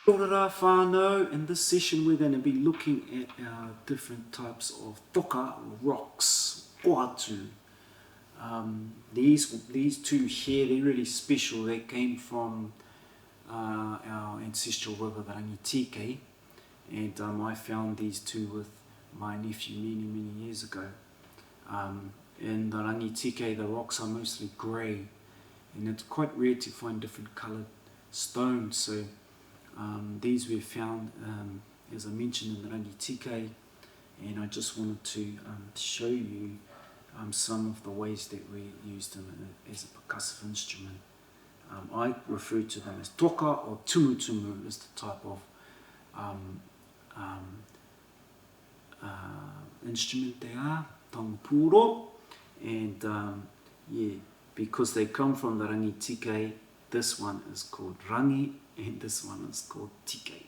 Kia ora whānau. In this session we're going to be looking at our different types of toka, rocks, koatu. These two here, they're really special. They came from our ancestral river, the Rākau, and I found these two with my nephew many years ago. In the Rākau, the rocks are mostly grey, and it's quite rare to find different coloured stones. So these we found, as I mentioned, in the Rākau, and I just wanted to show you some of the ways that we used them as a percussive instrument. I refer to them as Toka or Tumutumu is the type of instrument they are, Taonga Puoro, and yeah, because they come from the Rākau, this one is called rangi and this one is called tike.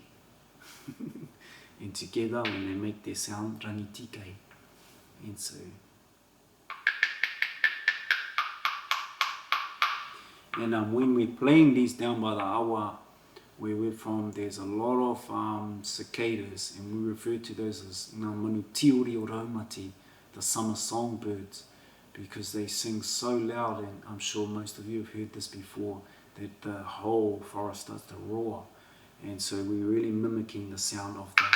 And together when they make their sound, rangi tike. And so, and when we're playing these down by the awa where we're from, there's a lot of cicadas, and we refer to those as manu tiori or Raumati, the summer songbirds, because they sing so loud, and I'm sure most of you have heard this before, that the whole forest starts to roar, and so we're really mimicking the sound of them.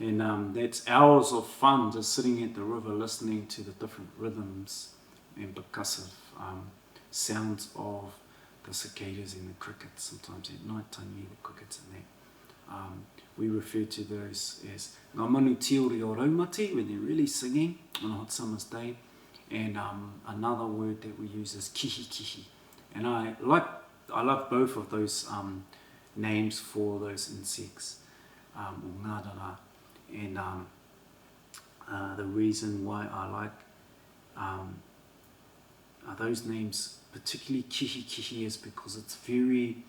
And that's hours of fun just sitting at the river listening to the different rhythms and percussive sounds of the cicadas and the crickets. Sometimes at night time you hear the crickets and that. We refer to those as ngā manu tiori o Raumati when they're really singing on a hot summer's day. And another word that we use is kihi. And I love both of those names for those insects, or ngādara. And the reason why I like those names, particularly kihi, is because it's very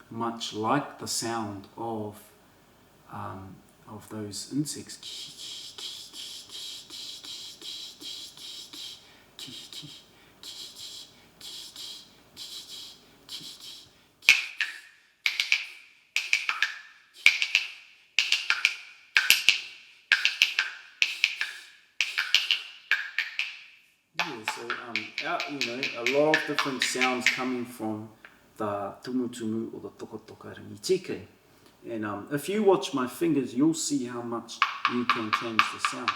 much like the sound of those insects. So a lot of different sounds coming from the Tumutumu or the Toka Rākau. And if you watch my fingers, you'll see how much you can change the sound.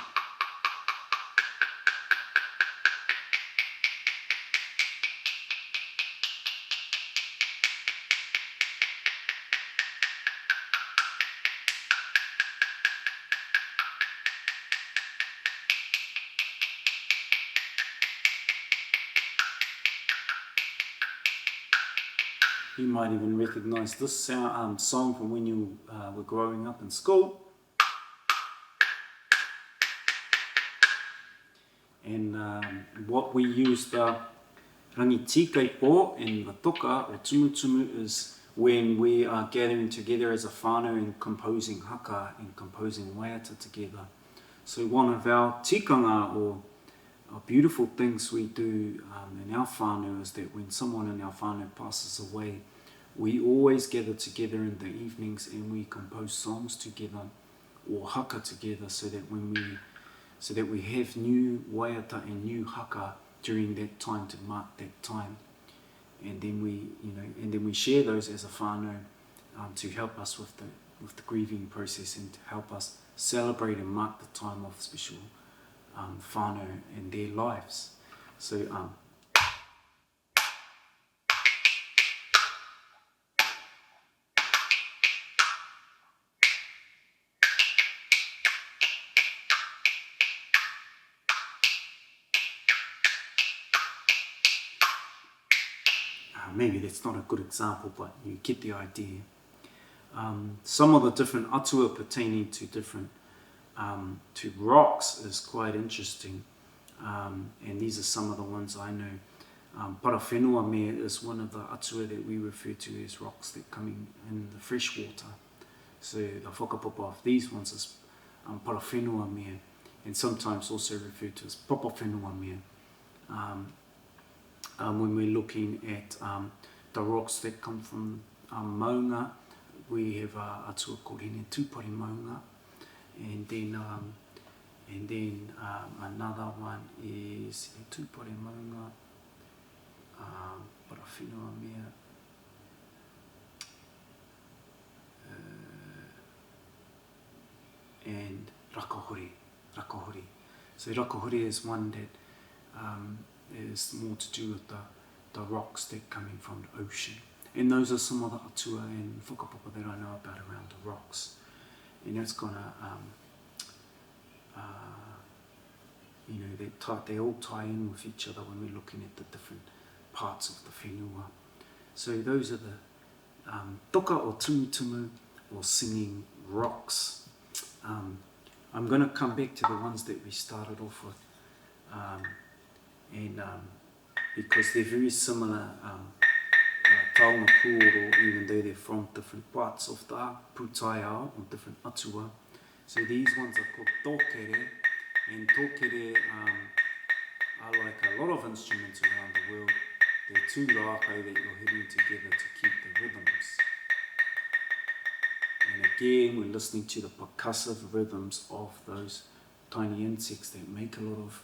You might even recognize this song from when you were growing up in school. And what we use the rangi tike for in the Toka or Tumutumu is when we are gathering together as a whānau and composing haka and composing waiata together. So one of our tikanga or beautiful things we do in our whānau is that when someone in our whānau passes away, we always gather together in the evenings and we compose songs together or haka together, so that we have new waiata and new haka during that time to mark that time, and then we share those as a whānau to help us with the grieving process and to help us celebrate and mark the time of special whānau and their lives. So maybe that's not a good example, but you get the idea. Some of the different atua pertaining to different to rocks is quite interesting, and these are some of the ones I know. Parawhenuamea is one of the atua that we refer to as rocks that come in the fresh water. So the whakapopa of these ones is Parawhenuamea, and sometimes also referred to as Papatuanuku. When we're looking at the rocks that come from maunga, we have a atua called Hinetuparimaunga, and then another one is Hinetuparimaunga, Parawhenuamea, and Rākau. So Rākau is one that is more to do with the rocks that come in from the ocean. And those are some of the atua and whakapopa that I know about around the rocks. And that's gonna, they all tie in with each other when we're looking at the different parts of the whenua. So those are the Toka or Tumutumu, or singing rocks. I'm going to come back to the ones that we started off with, because they're very similar, Taonga Puoro, even though they're from different parts of the pūtaiao or different atua. So these ones are called Tōkere, and Tōkere are like a lot of instruments around the world. They're two rāhui that you're hitting together to keep the rhythms. And again, we're listening to the percussive rhythms of those tiny insects that make a lot of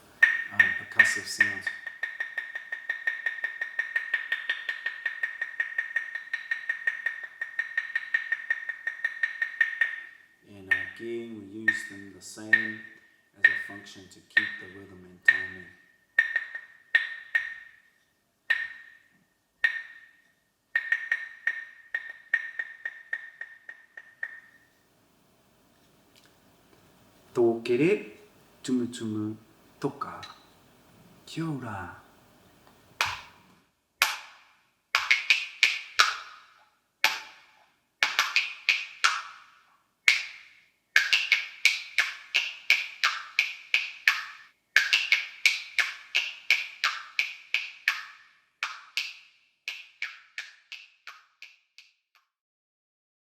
percussive sounds. And again, we use them the same as a function to keep the rhythm and timing. Tōkere, Tūmutūmu, Toka. Kia ora.